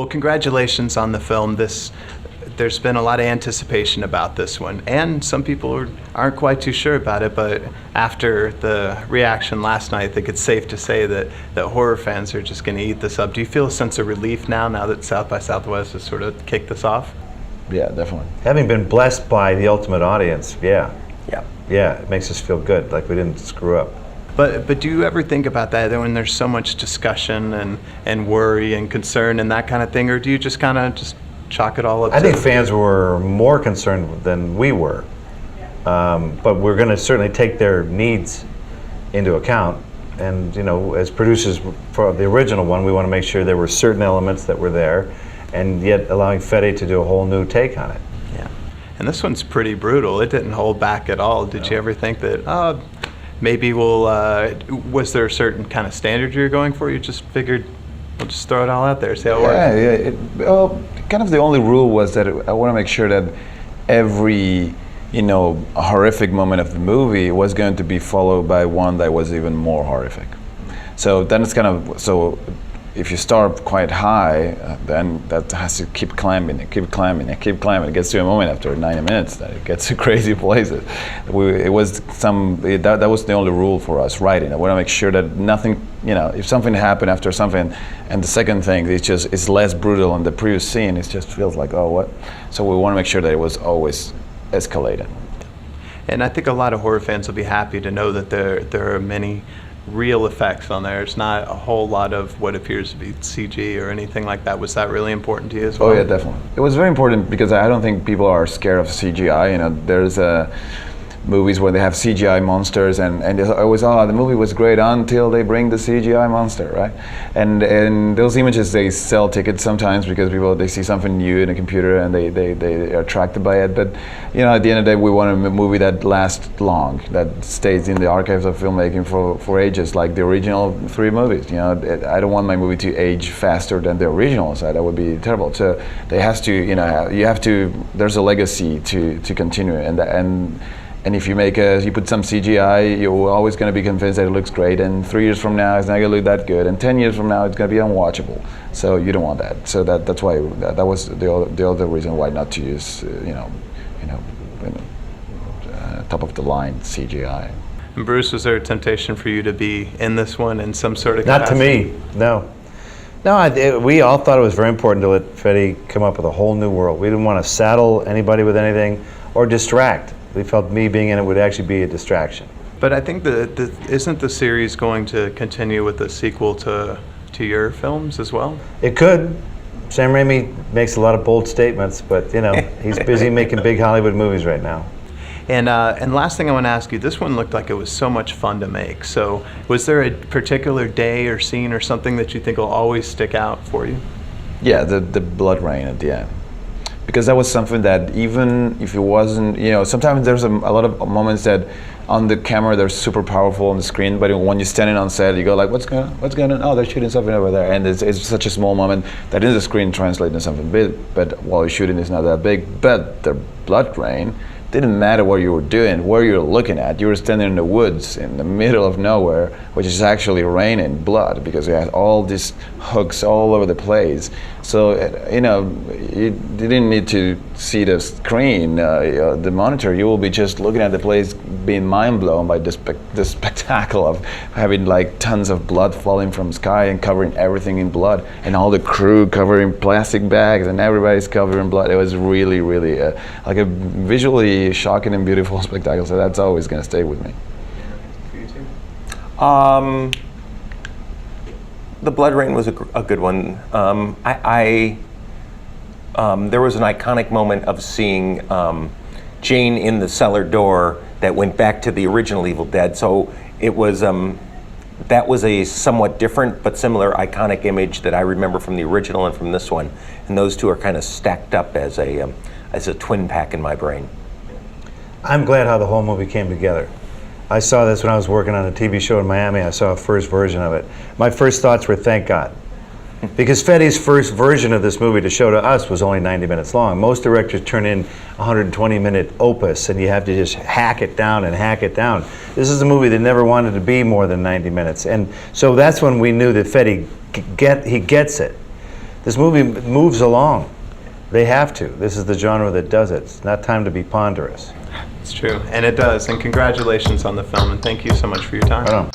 Well, congratulations on the film. There's been a lot of anticipation about this one, and some people aren't quite too sure about it, but after the reaction last night, I think it's safe to say that horror fans are just going to eat this up. Do you feel a sense of relief now that South by Southwest has sort of kicked this off? Yeah, definitely. Having been blessed by the ultimate audience, yeah, it makes us feel good, like we didn't screw up. But do you ever think about that when there's so much discussion and worry and concern and that kind of thing, or do you just kind of just chalk it all up? I think fans were more concerned than we were, but we're going to certainly take their needs into account. And as producers for the original one, we want to make sure there were certain elements that were there, and yet allowing Fede to do a whole new take on it. Yeah, and this one's pretty brutal. It didn't hold back at all. Did you ever think that? Maybe was there a certain kind of standard you're going for? You just figured, we'll just throw it all out there, see how it works? Kind of the only rule was that I want to make sure that every, horrific moment of the movie was going to be followed by one that was even more horrific. So then it's kind of, so if you start quite high, then that has to keep climbing and keep climbing and keep climbing. It gets to a moment after 90 minutes that it gets to crazy places. That was the only rule for us writing. I want to make sure that nothing, if something happened after something, and the second thing it's less brutal than the previous scene, it just feels like, oh, what? So we want to make sure that it was always escalated. And I think a lot of horror fans will be happy to know that there are many real effects on there. It's not a whole lot of what appears to be CG or anything like that. Was that really important to you as well? Oh yeah, definitely. It was very important because I don't think people are scared of CGI. There's movies where they have CGI monsters and it's always, the movie was great until they bring the CGI monster, right? And those images, they sell tickets sometimes because they see something new in a computer and they are attracted by it. But at the end of the day, we want a movie that lasts long, that stays in the archives of filmmaking for ages, like the original 3 movies. I don't want my movie to age faster than the original, so that would be terrible. So they has to, you have to. There's a legacy to continue, and if you put some CGI, you're always going to be convinced that it looks great, and 3 years from now it's not going to look that good, and 10 years from now it's going to be unwatchable. So you don't want that. So that's why that was the other reason why not to use top of the line CGI. And Bruce, was there a temptation for you to be in this one in some sort of capacity? Not to me, no. No, we all thought it was very important to let Fede come up with a whole new world. We didn't want to saddle anybody with anything or distract. We felt me being in it would actually be a distraction. But I think isn't the series going to continue with a sequel to your films as well? It could. Sam Raimi makes a lot of bold statements, but he's busy making big Hollywood movies right now. And last thing I want to ask you, this one looked like it was so much fun to make. So was there a particular day or scene or something that you think will always stick out for you? Yeah, the blood rain at the end. Because that was something that even if it wasn't, sometimes there's a lot of moments that on the camera they're super powerful on the screen, but when you're standing on set, you go like, what's going on? Oh, they're shooting something over there, and it's such a small moment that in the screen translates into something big. But while you're shooting, it's not that big. But the blood rain didn't matter what you were doing, where you were looking at. You were standing in the woods in the middle of nowhere, which is actually raining blood because you had all these hooks all over the place. So, you didn't need to see the screen, the monitor. You will be just looking at the place, being mind blown by the spectacle of having like tons of blood falling from the sky and covering everything in blood, and all the crew covering plastic bags and everybody's covered in blood. It was really, really like a visually shocking and beautiful spectacle. So that's always going to stay with me. For you too? The blood rain was a good one. There was an iconic moment of seeing Jane in the cellar door that went back to the original Evil Dead. So it was that was a somewhat different but similar iconic image that I remember from the original and from this one. And those two are kind of stacked up as a twin pack in my brain. I'm glad how the whole movie came together. I saw this when I was working on a TV show in Miami. I saw a first version of it. My first thoughts were, thank God. Because Fede's first version of this movie to show to us was only 90 minutes long. Most directors turn in 120-minute opus, and you have to just hack it down and hack it down. This is a movie that never wanted to be more than 90 minutes. And so that's when we knew that Fede, he gets it. This movie moves along. They have to. This is the genre that does it. It's not time to be ponderous. It's true, and it does. And congratulations on the film, and thank you so much for your time. Right on.